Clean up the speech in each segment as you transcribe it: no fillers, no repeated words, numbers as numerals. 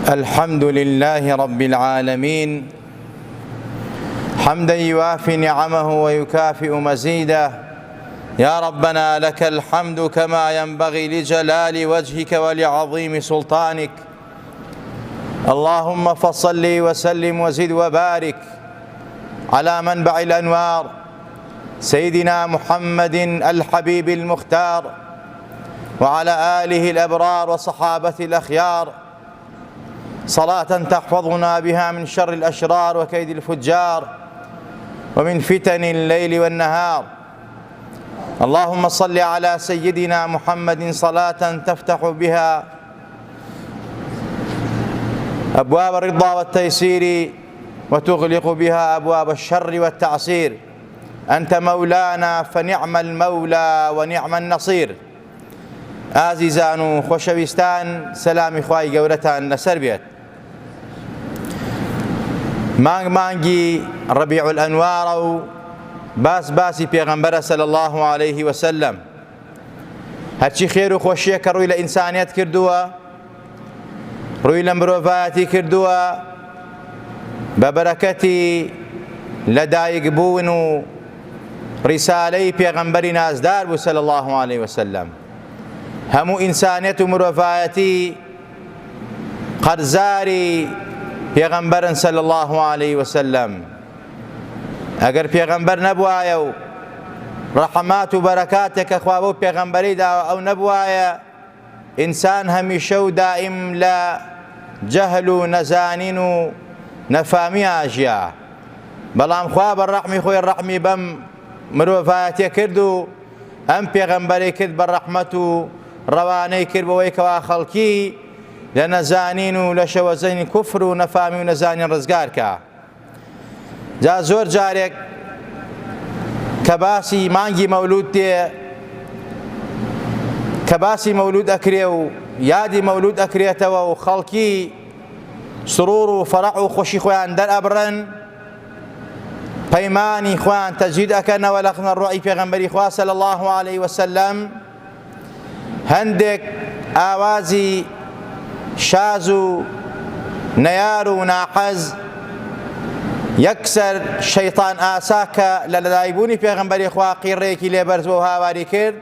الحمد لله رب العالمين حمدا يوافي نعمه ويكافئ مزيده. يا ربنا لك الحمد كما ينبغي لجلال وجهك ولعظيم سلطانك. اللهم فصل وسلم وزد وبارك على منبع الأنوار سيدنا محمد الحبيب المختار، وعلى آله الأبرار وصحابته الأخيار، صلاة تحفظنا بها من شر الأشرار وكيد الفجار ومن فتن الليل والنهار. اللهم صل على سيدنا محمد صلاة تفتح بها أبواب الرضا والتيسير وتغلق بها أبواب الشر والتعسير. أنت مولانا فنعم المولى ونعم النصير. ئازیزان و خۆشەویستان، سەلامی خوای گەورەتان لەسەر بێت. مانگی ڕەبیع الئەنوارە و باسی پێغەمبەرە صلی الله عليه وسلم. هەرچی خێر و خۆشیە کە ڕووی لە ئینسانیەت کردووە، ڕووی لە مرۆڤایەتی کردووە، بە بەرەکەتی لەدایکبوون و ڕیسالەی پێغەمبەری نازدار بوو صلی الله عليه وسلم. هەموو ئینسانیەت و مرۆڤایەتی قەرزاری پێغەمبەرن صلی الله عليه وسلم. ئەگەر پێغەمبەر نەبوایە و ڕەحمات و بەرەکاتێک کە خوا بۆ پێغەمبەری داوە ئەو نەبوایە، ئینسان هەمیشە و دائیم لە جەهل و نەزانین و نەفامیە ژیا. بەڵام خوا بە ڕەحمی خۆی ڕەحمی بەم مرۆڤایەتیە کرد و ئەم پێغەمبەرەی کرد بە ڕەحمەت و ڕەوانەی کرد بەوەی کەوا خەڵکی لە نەزانین و لە شەوەزەینی کوفر و نەفامی و نەزانین ڕزگار کە. جا زۆر جارێک کە باسی مانگی مەولود دێ، کە باسی مەولود ئەکرێ و یادی مەولود ئەکرێتەوە و خەڵکی سرور و فەرەح و خۆشی خۆیان دەرئەبڕن، پەیمانی خۆیان تەجدید ئەکەنەوە لە ڕۆعی پێغەمبەری خوا صلی الله عليه وسلم. هەندێک ئاوازی شاز و نەیار و ناحەز یەکسەر شەیطان ئاسا کە لە لەدایکبوونی پێغەمبەری خوا قیڕەیەکی لێبەرز بۆ هاواری کرد،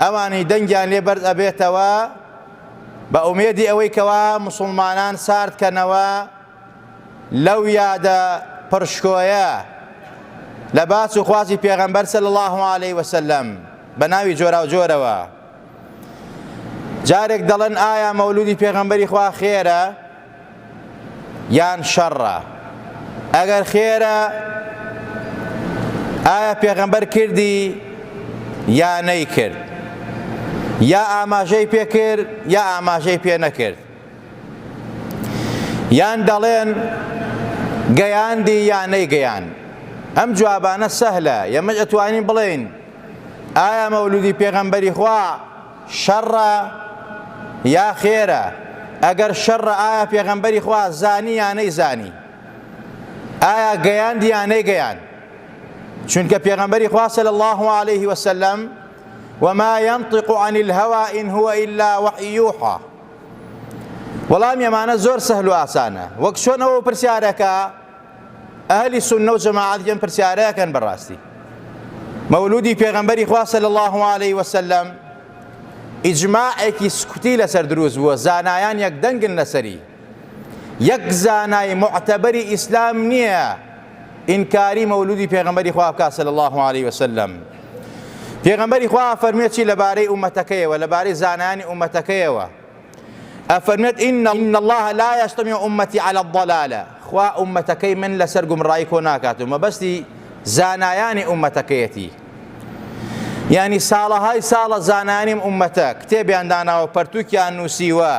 ئەوانی دەنگیان لێبەرز ئەبێتەوە بە ئومێدی ئەوەی کەوا موسڵمانان ساردکەنەوە لەو یادە پڕشکۆیە لە باس و خوازی پێغەمبەر صلی الله عليه وسلم بە ناوی جۆرا و جۆرەوە. جارێک دەڵێن ئایا مەولودی پێغەمبەری خوا خێرە یان شەڕە؟ ئەگەر خێرە ئایا پێغەمبەر کردی یا نەیکرد؟ یا ئاماژەی پێ کرد یا ئاماژەی پێ نەکرد؟ یان دەڵێن گەیاندی یا نەیگەیاند؟ ئەم جوابانە سەهلە. ئێمەش ئەتوانین بڵێین ئایا مەولودی پێغەمبەری خوا شەڕە یا خێرە؟ ئەگەر شەڕە ئایا پێغەمبەری خوا زانی یا نەیزانی؟ ئایا گەیاندی یا نەیگەیاند؟ چونکە پێغەمبەری خوا صلی الله عليه وسلم وما ينطق عن الهوى إن هو إلا وحي يوحى. وەڵام ئێمانە زۆر سەهل و ئاسانە، وەک چۆنەوە پرسیارەکە ئەهلی سونە و جەماعەت گەن پرسیارەکەن بەڕاستی. مەولودی پێغەمبەری خوا صلی الله عليه وسلم ئیجماعێکی سکوتی لەسەر دروست بووە، زانایان یەکدەنگن لەسەری. یەک زانای معتەبەری ئیسلام نییە ئینکاری مەولودی پێغەمبەری خوا بکات صلی الله عليه وسلم. پێغەمبەری خوا فەرمێت چی لەبارەی ئومەتەکەیەوە، لەبارەی زانایانی ئومەتەکەیەوە؟ ئەفەرمێت إن الله لا يجتمع أمتي على الضلالة. خوا ئومەتەکەی من لەسەر گومڕایی کۆ ناکاتەوە، مەبەستی زانایانی ئومەتەکەیەتی. یعنی ساڵەهای ساڵە زانانیم ئومەتە کتێبیان داناوە، پەرتووکیان نووسیوە،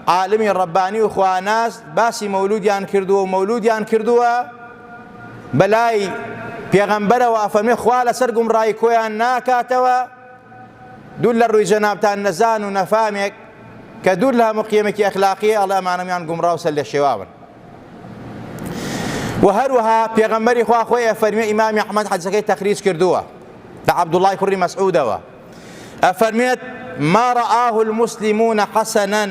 عالمی ڕەبانی و خواناس باسی مەولودیان کردووە و مەولودیان کردووە بەلای پێغەمبەرەوە. ئەفەرمێ خوا لەسەر گومڕایی کۆیان ناکاتەوە، دوور لە ڕووی جەنابتان نەزان و نەفامێک کە دوور لە هەموو قیەمێکی ئەخلاقیە ئەڵێ ئەمانەمیان گومڕاو سەر لە شێواون. و هەروەها پێغەمبەری خوا خۆی ئەفەرمێ، ئیمامی ئەحمەد حەدیثەکەی تەخریج کردووە لە عەبدوڵڵای کوڕی مەسعودەوە، ئەفەرمێت ما رآه المسلمون حسنا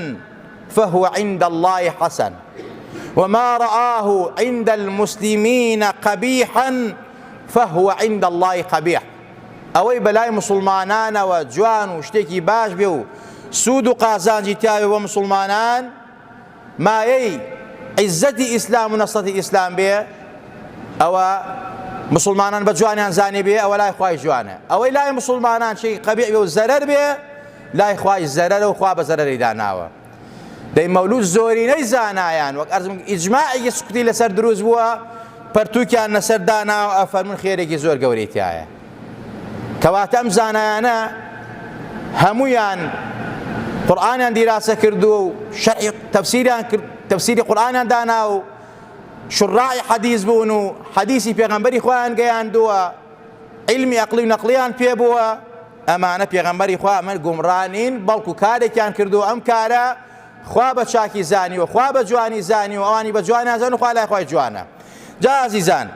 فهو عند الله حسن وما رآه عند المسلمين قبيحا فهو عند الله قبيح. ئەوەی بەلای مسلمانانەوە جوان و شتێکی باش بێ و سوود و قازانجی تیاوێ بۆ مسلمانان، مایەی عیزەتی ئیسلام و نەسڵەتی ئیسلام بێ، ئەوە مسلمانان بە جوانیان زانێ بێ، ئەوە لای خوای جوانە. ئەوەی لای مسلمانان شەی قەبیح بێ و زەرەر بێ، لای خوای زەرەرە و خوا بە زەرەری داناوە. دەی مەولود زۆرینەی زانایان وەک ئەرزم ئیجماعێکی سوکتی لەسەر دروست بووە، پەرتووکیان لەسەر داناوە، ئەفەرمون خێرێکی زۆر گەورەی تایە. کەواتە ئەم زانایانە هەموویان قورئانیان دیراسە کردووە و شەرعی تەفسیریان کرد، تەفسیری قورئانیان دانا و شڕاعی حەدیث بوون و حەدیثی پێغەمبەری خۆیان گەیاندووە، عیلمی عەقلی و نەقلیان پێ بووە. ئەمانە پێغەمبەری خوا ئەمە گومڕانین، بەڵکو کارێکیان کردووە ئەم کارە خوا بە چاکی زانیوە، خوا بە جوانی زانیوە، ئەوانی بە جوانیان زانن و خوا لای خوای جوانە. جا عەزیزان،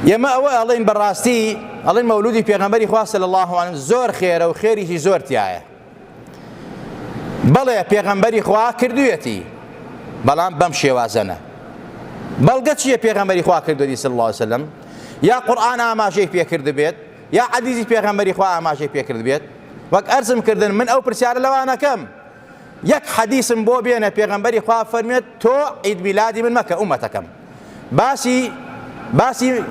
ئێمە ئەوە ئەڵێن بەڕاستی ئەڵێن مەولودی پێغەمبەری خوا صلی الله علیه زۆر خێرە و خێریشی زۆر تایە. بەڵێ پێغەمبەری خوا کردوویەتی، بەڵام بەم شێوازەنە. بەڵگە چییە پێغەمبەری خوا کردووی صلی الله علیه وسلم؟ یا قورئان ئاماژەی پێکرد بێت، یا حەدیثی پێغەمبەری خوا ئاماژەی پێکرد بێت. وەک ئەرزم کردن من ئەو پرسیارە لەوانەکەم، یەک حەدیثم بۆ بێنە پێغەمبەری خوا فەرمێت تۆ عید میلادی من مەکە ئومەتەکەم، باسی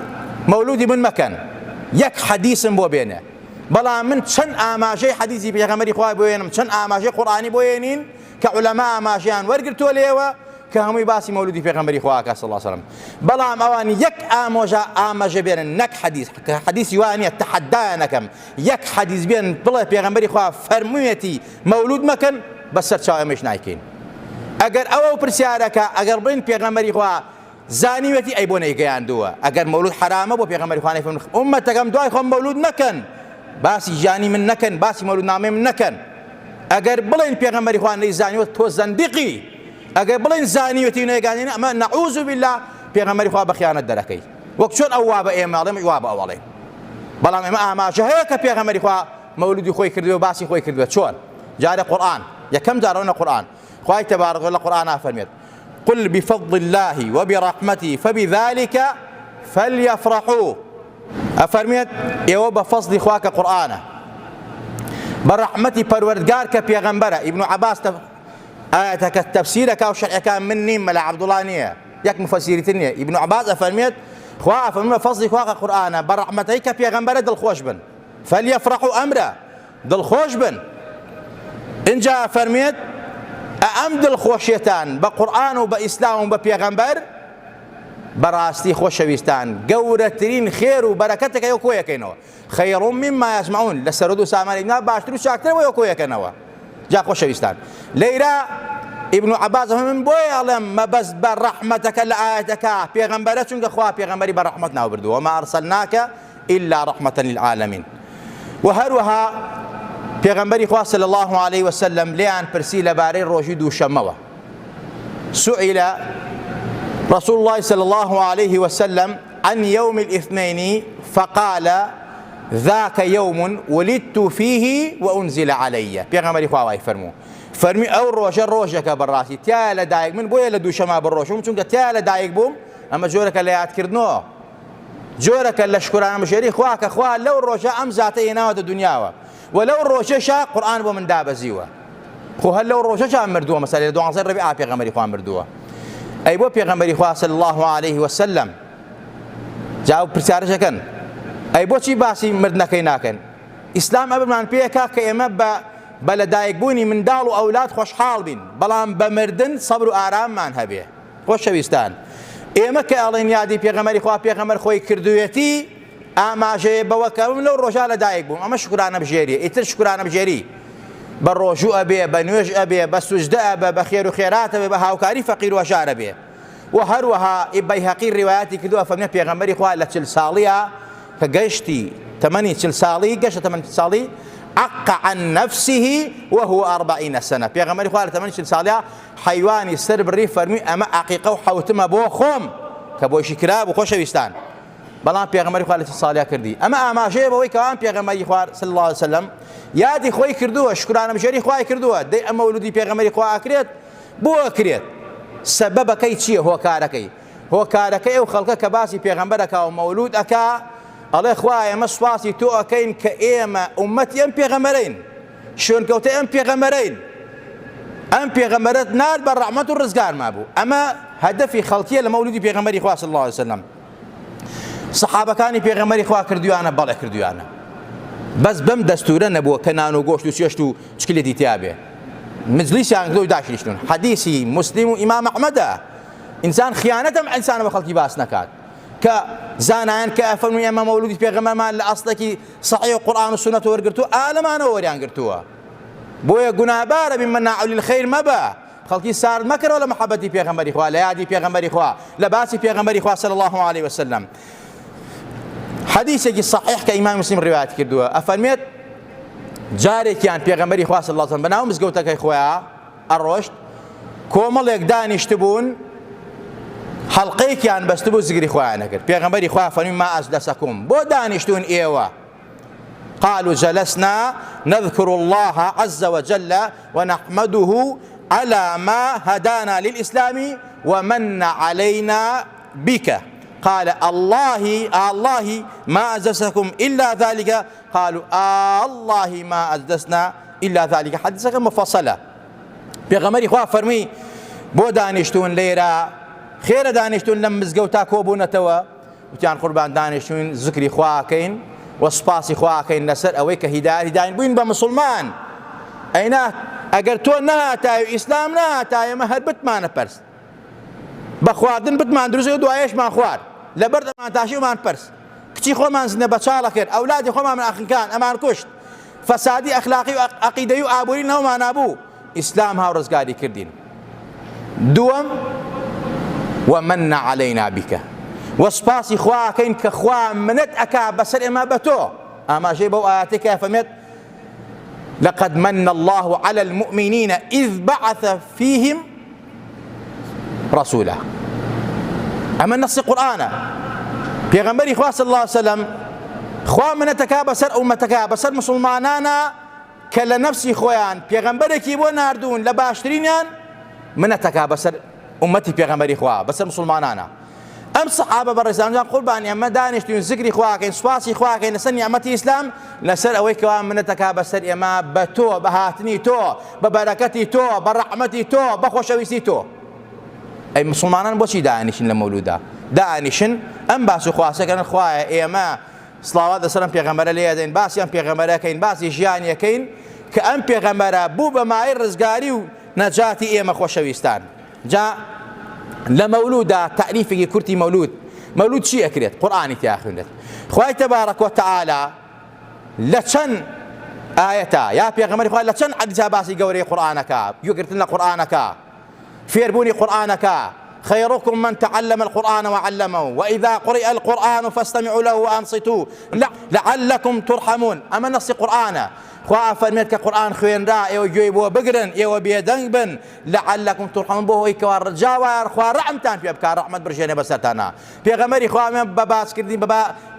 مەولودی من مەکەن، یەک حەدیثم بۆ بێنە. بەڵام من چەند ئاماژەی حەدیثی پێغەمبەری خوا بۆ هێنم، چەند ئاماژەی قورئانی بۆ هێنین کە عولەما ئاماژەیان وەرگرتووە لێوە کە هەمووی باسی مەولودی پێغەمبەری خوا ئاکا صلی الله علیه وسلم. بەڵام ئەوان یەک ئاماژە بێنن، نەک حەدیث، کە حەدیثی وانە تەحەدایان نەکەم، یەک حەدیث بێن بڵێ پێغەمبەری خوا فەرموویەتی مەولود مەکەن، بەسەر چاو ئێمەش نایکەین. ئەگەر ئەوە پرسیارەکە ئەگەر بڵێن پێغەمبەری خوا زانیوەتی ئەی بۆ نەیگەیاندووە، ئەگەر مەولود حرامە بۆ پێغەمبەری خوا نەیفەرموون ئومەتەکەم دوای خۆم مەولود مەکەن، باسی ژانی من نەکەن، باسی مەولود نامەی من نەکەن. ئەگەر بڵێن پێغەمبەری خوا نەیزانیوە تۆ زەندیقی، ئەگەر بڵێن زانیوەتی نەیگەیاندین ئەمە نەعوذ بالله پێغەمبەری خوا بە خیانەت دەرەکەی. وەک چۆن ئەو وا بە ئێمە ئەڵێم وا بە ئەو ئەڵێن. بەڵام ئێمە ئاماژە هەیە کە پێغەمبەری خوا مەولودی خۆی کردووە، باسی خۆی کردووە. چۆن؟ جارە قورئان، یەکەم جارەوە قورئان، خوای تەبارەک و تەعالا لە قورئانە فەرمێت قل بفضل الله وبرحمته فبذلك فليفرحوا. أفرميت يوم بفضل خواك قرآن برحمتي پروردگار كبيغمبرة. ابن عباس آياتك التفسير كاو شرع كان مني ملا عبد الله نية يك مفسيرتني. ابن عباس أفرميت خوا أفرميت بفضل خواك قرآن برحمتي كبيغمبرة دل خوش بن فليفرحوا أمره دل خوش بن. إن جاء أفرميت ئەم دڵخۆشیەتان بە قورئان و بە ئیسلام و بە پێغەمبەر بەڕاستی خۆشەویستان گەورەترین خێر و بەرەکەتێکە یەک کۆیەکەینەوە. خەیڕ مما یەسمعون لە سەرۆد و سامانێکنا باشتر و چاکترەوە یەک کۆیەکەنەوە. جا خۆشەویستان لەیرە ئیبن عەباس من بۆیە ئەڵێم مەبەست بە ڕەحمەتەکە لە ئاەتەکە پێغەمبەرە، چونکە خوا پێغەمبەری بە ڕەحمەت ناوبردووە وما ئەرسەلناکە ئیلا ڕەحمەتەن للعالەمین. و هەروەها پێغەمبەری خوا صلی الله عليه وسلم لیان پرسی لەبارەی ڕۆژی دووشەممەوە. سئل رسول الله صلى الله عليه وسلم عن يوم الاثنين فقال ذاك يوم ولدت فيه وأنزل علي. پێغەمبەری خوا وای فەرمی ئەو ڕۆژە ڕۆژێکە بەڕاستی تیا لە دایک من بۆیە لە دووشەمە بڕۆژم چونکە تیا لە دایک بووم. ئەمە جۆرەکە لە یادکردنەوە، جۆرەکە لە شکرانە بژێری خوا کە خوا لەو ڕۆژە ئەم زاتە هێناوەتە دنیاوە ولو ڕۆژەشە قورئان بۆ من دابەزیوە. خۆ هەر لەو ڕۆژەشان مردووە، مەسەلەی 12 ڕەبیع پێغەمبەری خوا مردووە. ئەی بۆ پێغەمبەری خوا صلی الله عليه وسلم جا پرسیارەکەن ئەی بۆچی باسی مردنەکەی ناکەن؟ ئیسلام ئەمرمان پێکا کە ئێمە بە لەدایکبوونی منداڵ و ئەولاد خۆشحاڵ بین، بەڵام بە مردن سەبر و ئاراممان هەبێ. خۆشەویستان ئێمە کە ئەڵێن یادی پێغەمبەری خوا پێغەمبەر خۆی کردوویەتی ئاماژەیە بەوە کە من لەو ڕۆژە لە دایک بووم، ئەمە شکرانە بژێری. ئیتر شکرانە بژێری بە ڕۆژوو ئەبێ، بە نوێژ ئەبێ، بە سوجدە ئەبێ، بە خێر و خێرات ئەبێ، بە هاوکاری فەقیر و هەژار ئەبێ. و هەروەها بەیهەقی ڕیوایەتی کردووە فەرمێ پێغەمبەری خوا لە 40 ساڵیە کە گەیشتی تەمەنی 40 ساڵی گەشتە تەمەنی 40 ساڵی عق عن نفسه وهو 40 سنة. پێغەمبەری خوا لە تەمەنی 40 ساڵیە حەیوانی سەر بڕی فەرمی ئەمە عەقیقە و حەوتمە بۆ خۆم کە بۆشی کرا بوو. خۆشەویستان بەڵام پێغەمبەری خوا لە ساڵیا کردی ئەمە ئاماژەیە بەوەی کەوان پێغەمبەری خوا صلی الله علیه وسلم یادی خۆی کردووە شکرانەبژێری خوای کردووە دەی ئەمە مەولودی پێغەمبەری خوا ئەکرێت بۆ ئەکرێت سەبەبەکەی چییە هۆکارەکەی ئەو خەڵکە کە باسی پێغەمبەرەکە و مەولود ئەکا ئەڵێ خوای ئێمە سوپاسی تۆ ئەکەین کە ئێمە ئومەتی ئەم پێغەمبەرین شوێنکەوتەی ئەم پێغەمبەرین ئەم پێغەمبەرت نار بە ڕەحمەت و ڕزگارمان بوو ئەمە هەدەفی خەڵکیە لە مەولودی پێغەمبەری خوا صلی الله علیه وسلم سەحابەکانی پێغەمبەری خوا کردویانە بەڵێ کردویانە بەس بەم دەستورە نەبووە کە نان و گۆشت و چێشت و چکلێتی تیا بێ مجلیسیان کردو و داشریشتون حەدیسی موسلیم و ئیمام ئەحمەدە ئینسان خیانەتم ئینسانە بە خەڵکی باس نەکات کە زانایان کە ئەفەرمووی ئێمە مەولودی پێغەمبەرمان لە ئەسڵێکی سەحیح و قورئان و سونەت وەرگرتووە ئالەمانەوە وەریان گرتووە بۆیە گوناهبارە بین مەناع للخەیر مەبە خەڵکی سارد مەکەرەوە لە محەبەتی پێغەمبەری خوا لە یادی پێغەمبەری خوا لە باسی پێغەمبەری خوا صلی الله علیه وسلم حەدیثێکی صحیح کە ئیمام موسلیم ڕیوایەت کردووە ئەفەرمێت جارێکیان پێغەمبەری خوا صلی الله علیه وسلم بەناو مزگەوتەکەی خۆیان ئەڕۆشت کۆمەڵێک دانیشتبوون حەڵقەیەکیان بەستبوو زگری خۆیان نەکرد پێغەمبەری خوا فەرمی ما ئەجلەسەکوم بۆ دانیشتون ئێوە قالوا جلسنا نذكر الله عز وجل ونحمده على ما هدانا للإسلام ومن علينا بك قال الله ما أجلسكم إلا ذلك قالوا الله ما أجلسنا إلا ذلك حديثك مفصلة پێغەمبەری خوا فەرمی بۆ دانیشتون لێرە خێرە دانیشتون لەم مزگەوتا کۆبوونەتەوە وتیان قوربان دانیشتون زکری خواکەین وەسپاسی خواکەین لەسەر ئەوەی کە هیداین بووین بە مسلمان ئەینا ئەگەر تۆ نهاتای و ئیسلام نهاتای ئێمە هەر بتمانە پەرس بە خواردن بتمان دروست و دوایەشمان خوارد لەبەر دەمانتاشیمان پەرس کچی خۆمان زنە بەچاڵە کرد ئەولادی خۆمان من ئەخنکان ئەمان کوشت فەسادی ئەخلاقی و عەقیدەی و ئابووری نەومان نابوو ئیسلام هاوڕزگاری کردین دووەم ومن علينا بك وسپاسی خواکەین کە خوا منەت ئەکا بەسەر ئێمە بە تۆ ئاماژەی بەو ئاەتێکە فەرمێت لقد من الله على المؤمنين إذ بعث فيهم رسولا ئەمە نەسی قورئانە پێغەمبەری خوا صلی الله علیه وسلم خوا منەتەکا بەسەر ئومەتەکە بەسەر مسلمانانە کە لە نەفسی خۆیان پێغەمبەرێکی بۆ ناردوون لە باشترینیان منەتەکا بەسەر ئومەتی پێغەمبەری خوا بەسەر مسلمانانە ئەم سەحابە بەڕێزانجان قوربان ئێمە دانیشتوین زگری خواکەین سوپاسی خواکەین لەسەر نیعمەتی ئیسلام لەسەر ئەوەی کەوا منەتەکا بەسەر ئێمە بە تۆ بە هاتنی تۆ بە بەرەکەتی تۆ بە ڕەحمەتی تۆ بە خۆشەویستی تۆ ئەی مسلمانان بۆچی دانیشن لە مەولودا دانیشن ئەم باس و خواسەکەن خوایە ئێمە سڵاوات لەسەر ئەم پێغەمبەرە لێ دەین باسی ئەم پێغەمبەرەکەین باسی ژیانیەکەین کە ئەم پێغەمبەرە بوو بە مای ڕزگاری و نەجاتی ئێمە خۆشەویستان جا لە مەولودا تعریفێکی کورتی مەولود چی ئەکرێت قورئانی تیا خوێندێت خوای تەبارەک وتەعالا لە چەند ئاەتە یا پێغەمبەری خوا لە چەند حەدیثە باسی گەورەی قورئانەکە گوێگرتن لە قورئانەکە فێربوونی قورئانەکە خيركم من تعلم القرآن وعلمه وإذا قرئ القرآن فاستمعوا له وأنصتوا لعلكم ترحمون أما نص قرآن خوا فەرمێت کە قورئان خوێنرا ئێوە گوێی بۆ بگرن ئێوە بێدەنگ بن لعلكم ترحمون بۆ هۆی کەوا ڕجاوە خوا ڕەحمتان پێ بکات ڕەحمەت بڕژێنێ بەسەرتانە پێغەمبەری خوا بە باسکردن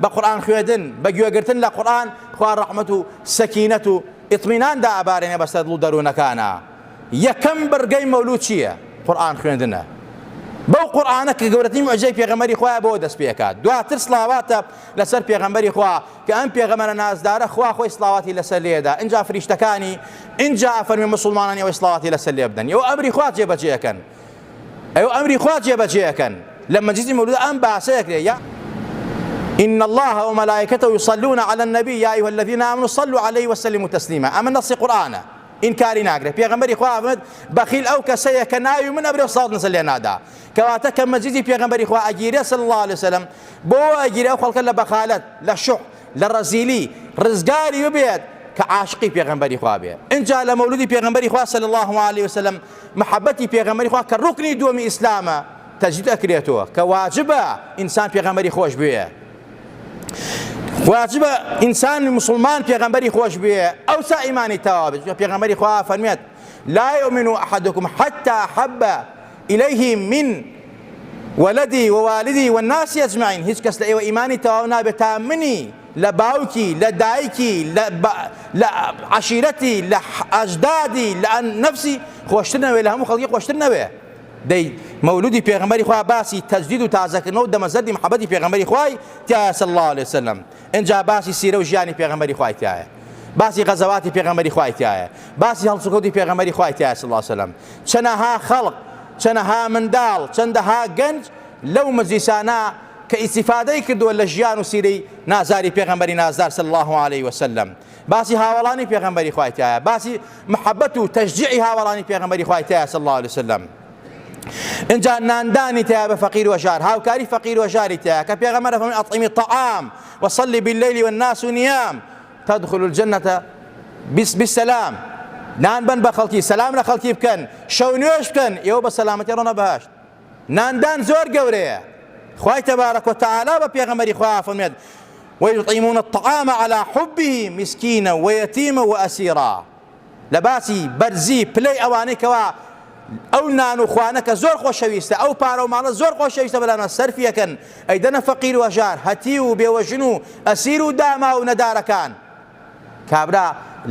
بە قورئان خوێندن بە گوێگرتن لە قورئان خوا ڕەحمەت و سەکینەت و ئیطمینان ئەبارێنێ بەسەر دڵ و دەروونەکانە یەکەم بەرگەی مەولود چییە قورئان خوێندنە بەو قورئانە کە گەورەترین موعجزەی پێغەمبەری خوایە بۆ دەست پێ کات دواتر سڵاواتە لەسەر پێغەمبەری خوا کە ئەم پێغەمبەرە نازدارە خوا خۆی سڵاواتی لەسەر لێدا ئینجا فریشتەکانی ئینجا ئەفەرمێ مسلمانانی ئەوەی سڵاواتی لەسەر لێ بدەن ئێوە ئەمری خوا جێبەجێەکەن لە مەجلیسی مەولودە ئەم باسەیەکرێ إن الله وملائكته يصلون على النبي يا أيها الذين آمنوا صلوا عليه وسلموا تسليما أما نص قرآن إنكاري ناقرة بيغمبري خوا أحمد بخيل أو كسية كناي من أبري صلاة نصلي نادا كواتا كم مجيزي بيغمبري خوا أجيري صلى الله عليه وسلم بو أجيري أو خلق لبخالت للشح للرزيلي رزقاري وبيد كعاشقي بيغمبري خوا بيه إن جاء لمولودي بيغمبري خوا صلى الله عليه وسلم محبتي بيغمبري خوا كركني دومي إسلامه تجد أكريتوه كواجبة إنسان بيغمبري خوش بيه واجب إنسان مسلمان بيغمبري خوش بيه أو سا إيماني توابج بيغمبري خوا فرميت لا يؤمن أحدكم حتى أحب إليه من ولدي ووالدي والناس أجمعين هیچ کەس لە ئێوە ئیمانی تەواو نابێت تا منی لە باوکی لە دایکی لە عەشیرەتی لە ئەجدادی لە نەفسی خۆشتر نەوێ لە هەموو خەڵکی خۆشتر نەوێ. دەی مەولودی پێغەمبەری خوا باسی تەجدید و تازەکردنەوە و دەمەزەردی محەبەتی پێغەمبەری خوای تایە صلی الله علیه وسلم. اینجا باسی سیرە و ژیانی پێغەمبەری خوای تایە، باسی غەزەواتی پێغەمبەری خوای تایە، باسی هەڵسوکەوتی پێغەمبەری خوای تایە صلی الله علیه وسلم. چەنەها خەڵق، چەنەها منداڵ، چەندەها گەنج لەو مەجلیسانە کە ئیستیفادەی کردووە لە ژیان و سیرەی نازاری پێغەمبەری نازدار صلی الله علیه وسلم. باسی هاوڵانی پێغەمبەری خوای تایە، باسی محەبەت و تەشجیعی هاوڵانی پێغەمبەری خوای تایە صلی الله علیه وسلم. اینجا ناندانی تایە بە فەقیر و ژار، هاوکاری فەقیر و ژاری تایە کە پێغەمبەر فەرمووی ئەطعمی الطعام وصلی بالليل والناس نيام تدخل الجنة بالسلام. نان بن بە خەڵکی، سەلام لە خەڵکی بکەن، شەو نوێش بکەن، ئێوە بە سەلامەتی ڕۆنە بەهەشت. ناندان زۆر گەورەیە. خوای تبارك وتعالى بە پێغەمبەری خوا فەرمێت ويطعمون الطعام على حبه مسكينا ويتيما وأسيرا. لە باسی بەرزی پلەی ئەوانەی کەوا ئەو نان و خوانەکە زۆر خۆشەویستە، ئەو پارە و ماڵە زۆر خۆشەویستە بەلامە سەرفیەکەن، ئەیدەنە فەقیر و ژار، هەتی و بێوەژن و ئەسیر و داما و نەدارەکان. کابرا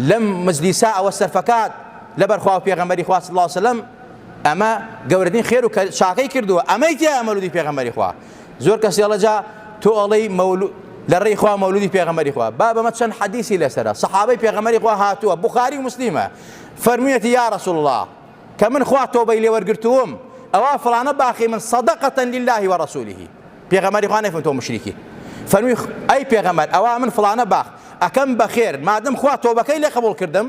لەم مجلیسا ئەوە سەرفەکات لەبەر خوا و پێغەمبەری خوا صلی الله علیه وسلم ئەمە گەورەترین خێر و چاکەی کردووە، ئەمەی تایە مەولودی پێغەمبەری خوا. زۆر کەسی ئەڵێ جا تۆ ئەڵێی لە ڕێی خوا مەولودی پێغەمبەری خوا، با بەمە چەند حەدیسی لەسەرە. سەحابەی پێغەمبەری خوا هاتووە، بوخاری و مسلیمە، فەرموویەتی یا رەسوڵ الله کە من خوا تۆبەی لێ وەرگرتووم ئەوە فڵانە باخی من صەدەقەتەن لله وەرەسوولیه. پێغەمبەری خوا نەیفەرمووی تۆ مشریکی، فەرمووی ئەی پێغەمبەر ئەوە من فڵانە باخ ئەکەم بەخێر مادەم خوا تۆبەکەی لێ قبوڵ کردم،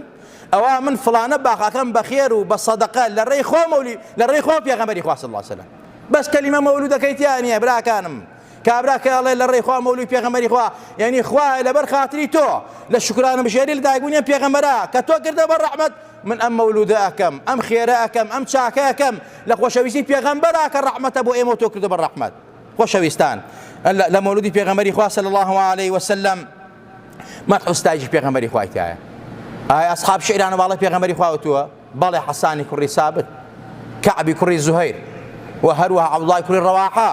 ئەوە من فڵانە باخ ئەکەم بەخێر و بە صەدەقە لە ڕێی خوا مەولی لە ڕێی خوا پێغەمبەری خوا صلی الله علیه وسلم. بەس کەلیمە مەولودەکەی تیا نییە براکانم. کابرا کە ئەڵێ لە ڕێی خوا مەولوی پێغەمبەری خوا، یعنی خوایە لەبەر خاتری تۆ لە شوکرانە بژێری لە دایکبوونیە پێغەمبەرە کە تۆ کردە بە ڕەحمەت، من ئەم مەولودە ئەکەم، ئەم خێرە ئەکەم، ئەم چاکە ئەکەم لە خۆشەویستی پێغەمبەرە کە ڕەحمەتە بۆ ئێمە و تۆ کردە بە ڕەحمەت. خۆشەویستان، لە مەولودی پێغەمبەری خوا صلی الله علیه وسلم مەدح و ستایجی پێغەمبەری خوای تایە. ئایا ئەسحاب شیعرانە باڵی پێغەمبەری خواوەتووە؟ بەڵێ حەسانی کوڕی سابت، کەعبی کوڕی زوهەیر و هەروەها عەبدوڵای کوڕی ڕەواحە،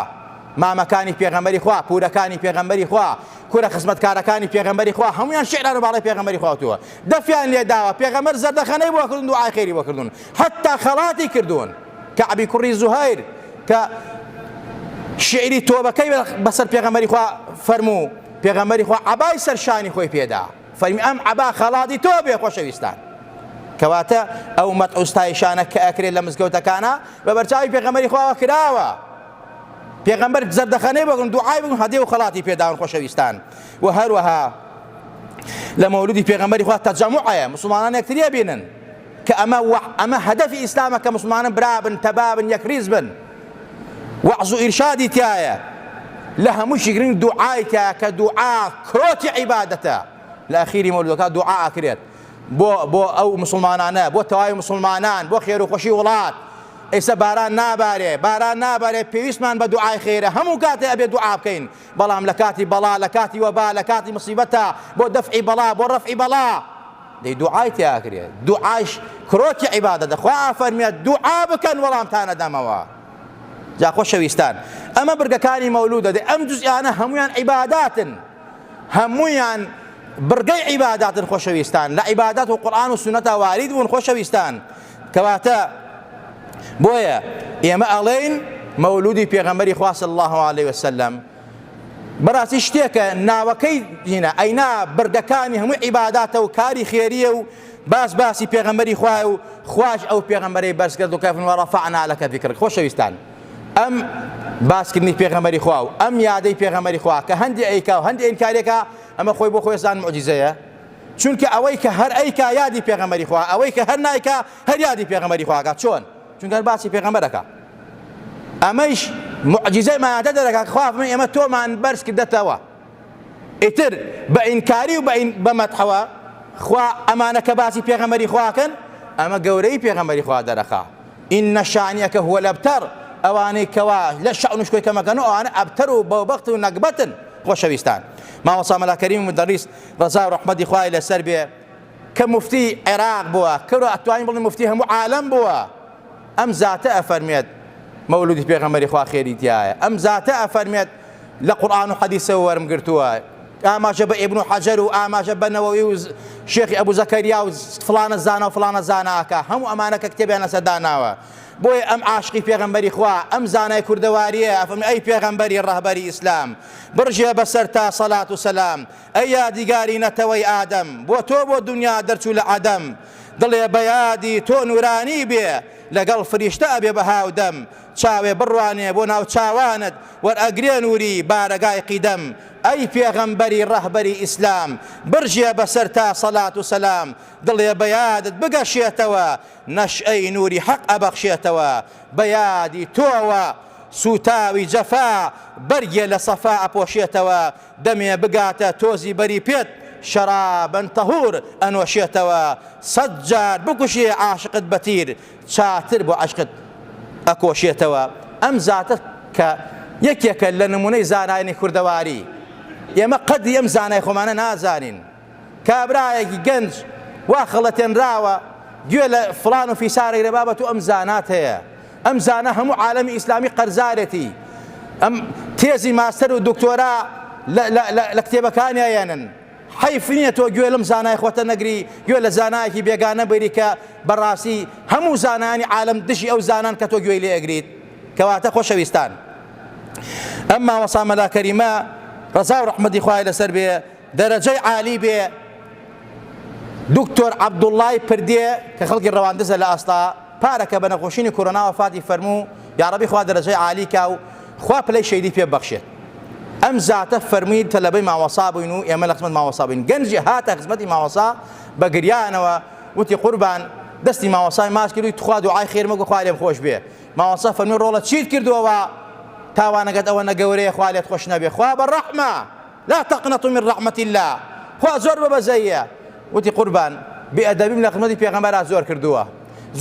مامەکانی پێغەمبەری خوا، پورەکانی پێغەمبەری خوا، کورە خزمەتکارەکانی پێغەمبەری خوا، هەمویان شیعرانە باڵی پێغەمبەری خواوەتووە. دەفیان لێ داوە، پێغەمبەر زەردەخەنەی بۆ کردون، دوعای خێری بۆ کردون، حتا خەڵاتی کردوون. کەعبی کوڕی زوهەیر کە شعری تۆبەکەی بەسەر پێغەمبەری خوا فەرموو، پێغەمبەری خوا عەبای سەرشانی خۆی پێدا، فەرمی ئەم عەبا خەڵاتی تۆ بێ خۆشەویستان. کەواتە ئەو مەدح و ستایشانە کە ئەکرێت لە مزگەوتەکانە بە بەرچاوی پێغەمبەری خواوە کراوە. پێغەمبەر زەردەخەنەی بکەن، دوعای بکەن، هەدیە و خەڵاتی پێداون خۆشەویستان. و هەروەها لە مەولودی پێغەمبەری خوا تەجەموعەیە، مسلمانان یەکتریە بینن کە ئەمە هەدەفی ئیسلامە کە مسلمانان برابن، تەبابن، یەکریز بن. وەعز و ئیرشادی تایە، لە هەمووشی گرنگ دوعای تایە کە دوعا کرۆتی عیبادەتە. لە ئەخیری مەولودەکە دوعا ئەکرێت بۆ ئەو مسلمانانە، بۆ تەواوی مسلمانان، بۆ خێر و خۆشی وڵات. ئێستا باران نابارێ، پێویستمان بە دوعای خێرە، هەموو کاتێ ئەبێ دوعا بکەین، بەڵام لە کاتی بەڵا، لە کاتی وەبا، لە کاتی مصیبەتە، بۆ دەفعی بەڵا، بۆ ڕەفعی بەڵا دەی دوعای تیاکرێت. دوعاش کرۆتی عیبادەتە. خوا فەرمێت دوعا بکەن وەڵام تانەدەمەوە. جا خۆشەویستان، ئەمە برگەکانی مەولودە، دەی ئەم جوزئیانە هەمویان عیباداتن، هەمویان برگەی عیباداتن خۆشەویستان، لە عیبادات و قورئان و سونەتە وارد بوون خۆشەویستان. کەواتە بۆیە ئێمە ئەڵێین مەولودی پێغەمبەری خوا صلی الله علیه وسلم بەڕاستی شتێکە ناوەکەی دینە، ئەینا بردەکانی هەموو عیباداتە و کاری خێریە و باسی پێغەمبەری خوایە و خواش ئەو پێغەمبەرەی بەرز کرد و کەفن وەڕەفەعنا لەکە ذیکرک. خۆشەویستان، ئەم باسکردنی پێغەمبەری خوا و ئەم یادەی پێغەمبەری خوا کە هەندی ئەیکا و هەندی ئینکارێکە، ئەمە خۆی بۆ خۆی زان معجیزەیە، چونکە ئەوەی کە هەر ئەیکا یادی پێغەمبەری خوا، ئەوەی کە هەر نایکا هەر یادی پێغەمبەری خواکە. چۆن؟ چونکە باسی پێغەمبەرەکە. ئەمەش معجیزەی مایاتە دەرەکات. خوا فەرمێ ئێمە تۆمان بەرز کردەتەوە، ئیتر بە ئینکاری و بە مەدحەوە خوا ئەمانە کە باسی پێغەمبەری خواکەن، ئەمە گەورەی پێغەمبەری خوا دەرەخا. ئین شانیەکە هو الأبتر، ئەوانەی کەوا لە شەعن و شکۆی کەمەکەن و ئەوانە ئەبتەر و بەوبەخت و نەکبەتن. خۆشەویستان، ماوەسا مەلا کەریم مدەریس ڕەزا و ڕەحمەتی خوای لەسەر بێ کە مفتی عێراق بووە، کەرە ئەتوانین بڵێن مفتی هەموو عالەم بووە، ئەم زاتە ئەفەرمێت مەولودی پێغەمبەری خوا خێری تایە. ئەم زاتە ئەفەرمێت لە قورئان و حەدیثەوە وەرم گرتووە، ئاماژە بە ئیبن حەجەر و ئاماژە بە نەوەوی و شێخی ئەبوو زەکەریا و فڵانە زانا و فڵانە زاناکە، هەموو ئەمانە کە کتێبیان لەسەر داناوە. بۆیە ئەم عاشقی پێغەمبەری خوا، ئەم زانای کوردەواریە ئەفەرمێ ئەی پێغەمبەری ڕەهبەری ئیسلام، بڕژێ بەسەر تا سەڵات و سەلام، ئەی یادیگاری نەتەوەی ئادەم، بۆ تۆ بۆ دنیا دەرچوو لە عەدەم، دڵێ بە یادی تۆ نورانی بێ لەگەڵ فریشتە ئەبێ بە هاودەم، چاوێ بڕوانێ بۆ ناو چاوانت وەرئەگرێ نووری بارەگای قیدەم، ئەی پێغەمبەری ڕەهبەری ئیسلام، برژێ بەسەر تا سەڵات و سەلام، دڵێ بە یادت بگەشێتەوە نەشئەی نووری حەق ئەبەخشێتەوە، بە یادی تۆوە سوتاوی جەفا بەرگێ لە سەفا ئەپۆشێتەوە، دەمێ بگاتە تۆزی بەری پێت شەرابەن تەهور ئەنۆشێتەوە، سەد جار بکوشێ عاشقت بەتیر چاتر بۆ عەشقت ئەکۆشێتەوە. ئەم زاتە کە یەکێکە لە نمونەی زانایانی کوردەواری، ئێمە قەدی ئەم زانای خۆمانە نازانین. کابرایەکی گەنج وا خەڵەتێنراوە گوێ لە فڵان و فیسارێک لە بابەت و ئەم زانات هەیە، ئەم زانە هەموو عالەمی ئیسلامی قەرزارێتی، ئەم تێزی ماستەر و دکتۆرا لە کتێبەکانی هەیەنن. حەیف نییە تۆ گوێ لەم زانای خۆتە نەگری، گوێ لە زانایەکی بێگانە بەری کە بەڕاستی هەموو زانانی عالەم دژی ئەو زانان کە تۆ گوێی لێ ئەگریت. کەواتە خۆشەویستان، ئەم مامۆستا مەلا کەریمە ڕەزا و ڕەحمەتی خوای لەسەر بێ، دەرەجەی عالی بێ، دکتۆر عەبدوڵڵای پردێ کە خەڵکی ڕەواندزە لە ئاستا پارەکە بە نەخۆشینی کۆرۆنا وەفاتی فەرموو، یا ڕەبی خوا دەرەجەی عالی کا و خوا پلەی شەیدی پێ بەخشێت. ئەم زاتە فەرمووی تەلەبەی مامۆستا بووین و ئێمە لە خزمەت مامۆستا بووین. گەنجی هاتە خزمەتی مامۆستا بە گریانەوە، وتی قوربان دەستی مامۆستای ماچ کردووی تخوا دوعای خێر مەگوە خوا لێم خۆش بێ. مامۆستا فەرمووی ڕۆڵە چیت کردووەوە تاوانەکەت ئەوە نەگەورەیە خوا لێت خۆش نەبێ، خوا بەڕەحمە لا تقنطوا من رحمة الله، خوا زۆر بەبەزەیە. وتی قوربان بێئەدەبیم لە خزمەتی پێغەمبەرا زۆر کردووە،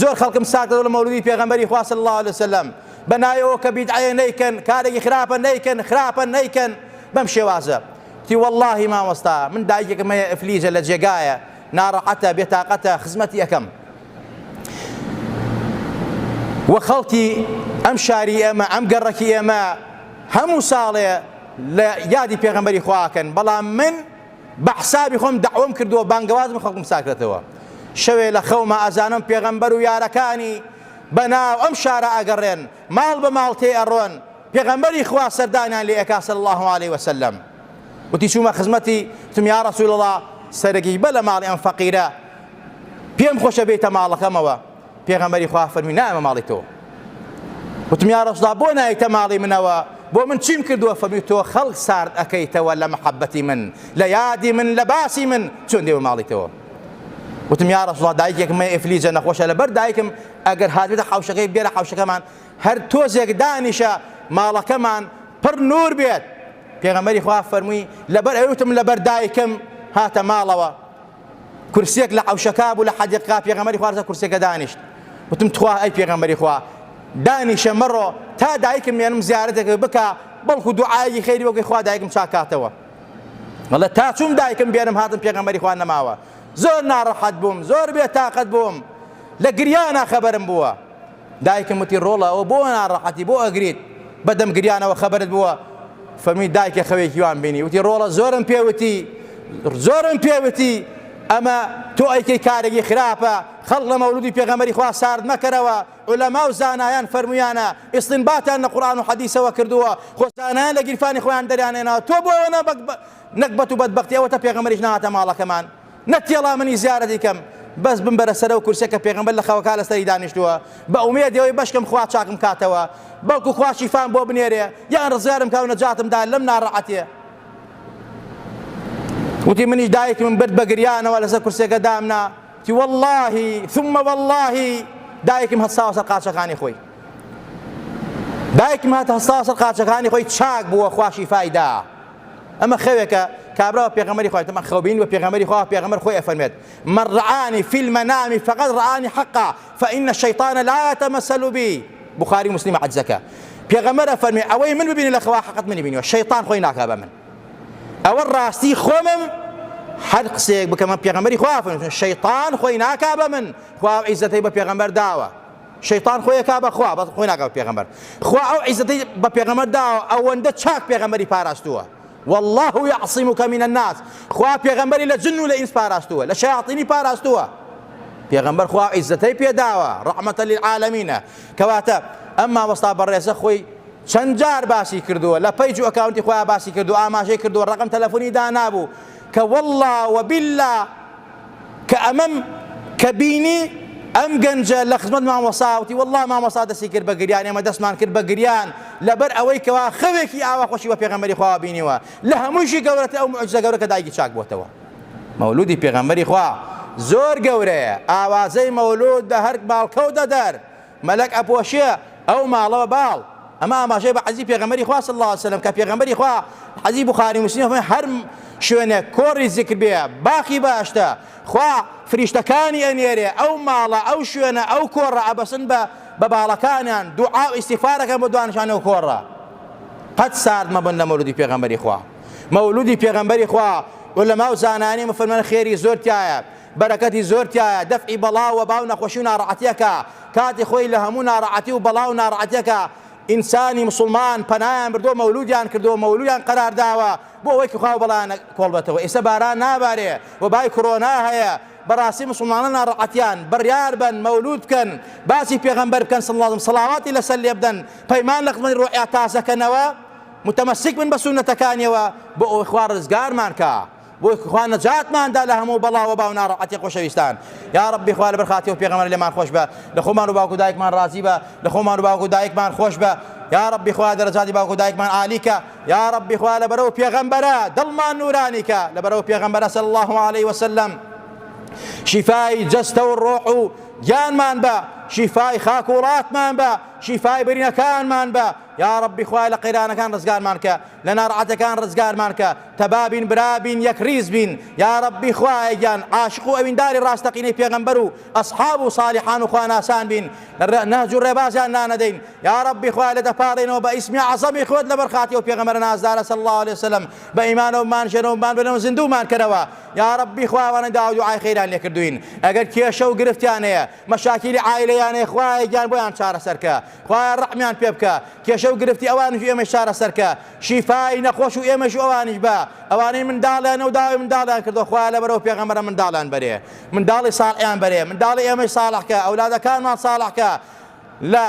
زۆر خەڵکم ساکردەوە لە مەولودی پێغەمبەری خوا صلی الله علیه وسلم، بەنایەوە کە بیدعەیە نەیکەن، کارێکی خراپە نەیکەن، خراپە نەیکەن بەم شێوازە. تی وەڵڵاهی مامۆستا من دایکێکم هەیە ئەفلیجە لە جێگایە، ناڕەحەتە بێتاقەتە، خزمەتی یەکەم وە خەڵکی ئەم شاری ئێمە ئەم گەڕەکی ئێمە هەموو ساڵێ لە یادی پێغەمبەری خواکەن، بەڵام من بە حسابی خۆم دەعوەم کردووە بانگەوازم خەڵکم ساکرێتەوە. شەوێ لە خەومە ئەزانم پێغەمبەر و یارەکانی بەناو ئەم شارە ئەگەڕێن، ماڵ بە ماڵ تێ ئەڕۆن، پێغەمبەری خوا سەردانیان لێ ئەکا صلی الله علیه وسلم. وتی چوومە خزمەتی، وتم یا ڕەسوول الله سەرەکی بە لە ماڵی ئەم فەقیرە، پێم خۆشە بێتە ماڵەکەمەوە. پێغەمبەری خوا فەرمی نایمە ماڵی تۆ. وتم یا ڕەسوول الله بۆ نایتە ماڵی منەوە؟ بۆ من چیم کردووە؟ فەرمی تۆ خەڵک سارد ئەکەیتەوە لە محەبەتی من، لە یادی من، لە باسی من، چۆن دێوە ماڵی تۆ؟ وتم یا ڕەسوول الله دایکێکم هەیە ئیفلیجە نەخۆشە، لەبەر دایکم ئەگەر هاتبێتە حەوشەکەی بێرە حەوشەکەمان هەر تۆزێک دانیشە ماڵەکەمان پڕ نور بێت. پێغەمبەری خوا فەرمووی لەبەر ئەوتم لەبەر دایکم هاتە ماڵەوە، کورسێک لە حەوشەکە بوو لە حەدیقا، پێغەمبەری خوا لەسەر کورسێکە دانیشت. وتم تخوا ئەی پێغەمبەری خوا دانیشە مەڕۆ تا دایکم مێنم زیارەتێک بکە، بەڵکو دوعایەکی خەیری بۆکەی خوا دایکم چاکاتەوە. وەڵا تا چوم دایکم بێنم هاتم پێغەمبەری خوا نەماوە، زۆر ناڕەحەت بووم، زۆر بێتاقەت بووم، لە گریانە خەبەرم بووە. دایکم وتی ڕۆڵە ئەوە بۆ ناڕەحەتی بۆ ئەگریت بەدەم گریانەوە خەبەرت بووە؟ فەرمی دایکە خەوێکی وان بینی. وتی ڕۆڵە زۆرم پێوتی ئەمە تۆ ئەیکەی کارێکی خراپە، خەڵک لە مەولودی پێغەمبەری خوا سارد مەکەرەوە. عولەما و زانایان فەرمویانە ئیستنباتیان لە قورئان و حەدیثەوە کردووە، خۆ زانایان لە گیرفانی خۆیان دەریانێنەوە. تۆ بۆ ئەوە نەکبەت و بەدبەختی ئەوەتە پێغەمبەریش نهاتە ماڵەکەمان، نەتێڵا منی زیارەتی کەم، بەس بمبەرە سەرە و کورسێکە پێغەمبەر لە خەوەکە لەسەری دانیشتووە، بە ئومێدی ئەوەی بەشکم خوا چاکم کاتەوە، بەڵکو خوا شیفام بۆ بنێرێ، یان ڕزگارم کا و نەجاتمدا لەم ناڕەحەتیە. وتی منیش دایکم برد بە گریانەوە لەسەر کورسێکە دامنا. تی وەڵڵاهی ثم وەڵڵاهی دایکم هەستاوە سەر قاچەکانی خۆی، دایکم هەستاوە سەر قاچەکانی خۆی، چاک بووە، خوا شیفای دا. ئەمە خەوێکە کابراوە پێغەمبەری خوا تەمە خەوبین بە پێغەمبەری خوا، پێغەمبەر خۆی ئەفەرمێت من رعانی في المنام فقد رعانی حقا فإن الشيطان لا يتمثل بي. بخاری مسلم عجزەکە. پێغەمبەر ئەفەرمێ ئەوەی من ببینی لە خەوا حەقت منی بینیوە، شەیطان خۆی ناکا بە من. ئەوە ڕاستی خۆمم هەر قسەیەک بکەمە پێغەمبەری خوا فەرمێت شەیطان خۆی ناکا بە من، خوا عیزەتەی بە پێغەمبەر داوە، شەیطان خۆیەکا بەخوا بە خۆی ناکات پێغەمبەر خوا ئەو عیزەتەی بە پێغەمبەر داوە ئەوەندە چاک پێغەمبەری پاراستووە والله يعصمك من الناس خوا پێغەمبەری لە جن و لە ئینس پاراستووە لە شەیاطینی پاراستووە پێغەمبەر خوا عیزەتەی پێداوە ڕەحمەتە للعالەمینە کەواتە ئەم مامۆستا بەڕێزە خۆی چەند جار باسی کردووە لە پەیج و ئەکاونتی خۆیان باسی کردو ئاماژەی کردووە ڕەقم تەلەفۆنی دانابوو کە والله وبالله کە ئەمەم کە بینی ئەم گەنجە لە خزمەت مامۆساوتی والله مامۆستا دەستی کرد بە گریان ئێمە دەستمان کرد بە گریان لەبەر ئەوەی کەوا خەوێکی ئاوا خۆشی بە پێغەمبەری خوا بینیوە لە هەمووشی گەورەتە ئەو موعجزە گەورە کە دایکی چاک بۆتەوە مەولودی پێغەمبەری خوا زۆر گەورەیە ئاوازەی مەولود لە هەر باڵکەوت دەدەر مەلەک ئەپۆشێ ئەو ماڵەوە باڵ ئەمە ئاماژەی بە حەزی پێغەمبەری خوا صلی الله علیه وسلم کە پێغەمبەری خوا حەزی بوخاری مسلم هەر شوێنێک کۆڕی زیکر بێ باقی باشتە خوا فریشتەکانی ئەنێرێ ئەو ماڵە ئەو شوێنە ئەو کۆڕە ئەبەسن بە باڵەکانیان دوعا و ئیستیغفارەکەن بۆ دوانشانەوە کۆڕە قەت سارد مەبن لە مەولودی پێغەمبەری خوا مەولودی پێغەمبەری خوا ولەما و زانانی مفەرمان خێری زۆر تایە بەرەکەتی زۆر تایە دەفعی بەڵاو و باو نەخۆشی و ناڕەحەتیەکە کاتی خۆی لە هەموو ناڕەحەتی و بەڵاو و ناڕەحەتیەکە ئینسانی مسلمان پەنایان بردووە مەولودیان کردووە مەولودیان قەرار داوە بۆ ئەوەی کە خوا بەڵایان کۆڵبێتەوە ئێستا باران نابارێ و بای کۆڕۆنا هەیە بەڕاستی مسلمانان ناڕەحەتیان بڕیار بن مەولود بکەن باسی پێغەمبەر بکەن صلی الله علیه وسلم سەڵاواتی لەسەر لێ بدەن پەیمان لە خزمەتی ڕۆحیا تازەکەنەوە متمەسک بن بە سونەتەکانیەوە بۆ ئەوەی خوا ڕزگارمان کە بۆی خوا نەجاتماندا لە هەموو بەڵاو باو ناڕەحەتی خۆشەویستان یا ربی خوا لەبەر خاتری و پێغەمبەر لێمان خۆش بە لە خۆمان و باوکو دایکمان ڕازی بە لە خۆمان و باوکو دایکمان خۆش بە یا ربی خوا دەرەجاتی باوکو دایکمان عالیکە یا ربی خوا لەبەرەوە پێغەمبەرە دڵمان نورانیکە لەبەرەوە پێغەمبەرە صلی الله علیه وسلم شیفای جەستە و ڕۆح و گیانمان بە شیفای خاکوڵاتمان بە شیفای برینەکانمان بە یا ربی خوای لە قەیرانەکان ڕزگارمان کە لە ناڕەحەتەکان ڕزگارمان کە تەبابین برابین یەکریز بین یا ربی خوای گیان عاشق و ئەوینداری ڕاستەقینەی پێغەمبەر و ئەصحاب و صالحان و خواناسان بین نهج و ڕێبازیان نانەدەین یا ربی خوای لە دەپاڕێنەوە بە ئیسمی عەزەمی خۆت لەبەر خاتی و پێغەمبەر نازدارە صلی الله علیه وسلم بە ئیمانەوەمان ژێرەوەمان بنەوە زیندوومان کردەوە یا ربی خوای وانە داوا و دوعای خەیران لێ کردوین ئەگەر کێشە و گرفتیان هەیە مەشاکیلی عائیلەیان هەیە خوای گیان بۆیان چارەسەرکە خوای ڕەحمیان پێ بکە کێشە و گرفتی ئەوانش ئێمەش چارەسەرکە شیفای نەخۆش و ئێمەش ئەوانش بە ئەوانەی منداڵیانە و داوای منداڵیان کردووە خوای لەبەرەوە پێغەمبەرە منداڵیان بەرێ منداڵی ساڵحیان بەرێ منداڵی ئێمەش ساڵحکە ئەولادەکانمان ساڵحکە لە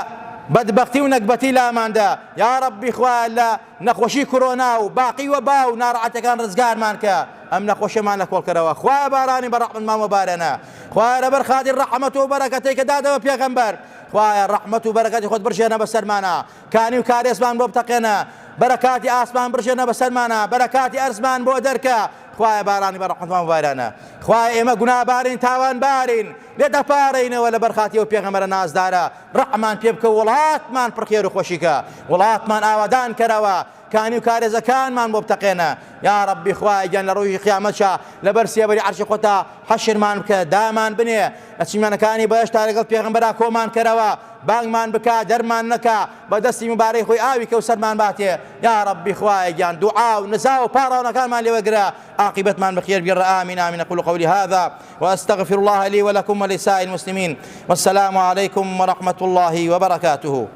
بەدبەختی و نەکبەتی لاماندا یا ربی خوای لە نەخۆشی کۆرۆنا و باقی و باو ناڕەحەتەکان ڕزگارمان کە ئەم نەخۆشیمان لە کۆڵکەرەوە خوای بارانی بە ڕەحمەتمان وەبارێنە خوای لەبەر خاتی ڕەحمەت و بەرەکەتەی کە دادەوە پێغەمبەر خوای ڕەحمەت و بەرەکەتی خۆت بڕژێنە بەسەرمانە کانی و کارێزمان بۆ بتەقێنە بەرەکاتی ئاسمان بڕژێنە بەسەرمانە بەرەکاتی ئەرزمان بۆ دەرکە خوای بارانی بە ڕەحمەتمان وەبارێنە خوای ئێمە گوناهبارین تاوانبارین لێ دەپارڕینەوە لەبەر خاتی و پێغەمبەرە نازدارە ڕەحمان پێ بکە وڵاتمان پڕخێر و خۆشیکە وڵاتمان ئاوادان کەرەوە کانی و کارێزەکانمان بۆ بتەقێنە یا ربی خوای گیان لە ڕۆژی قیامەتشا لەبەر سێبەری عەرشی خۆتا حەشرمان بکە دامان بنێ لە چیمانەکانی بەهەشتا لەگەڵ پێغەمبەرا کۆمان کەرەوە بانگمان بکە دەرمان نەکا بەدەستی مبارەی خۆی ئاوی کەوسەرمان باتێ یا ربی خوای گیان دوعا و نزا و پاڕاونەکانمان لێوەگرە عاقبەتمان بخێر بگێڕە آمین آمین أقول قولي هذا وأستغفر الله لي ولكم ولسائر المسلمين والسلام عليكم ورحمة الله وبركاته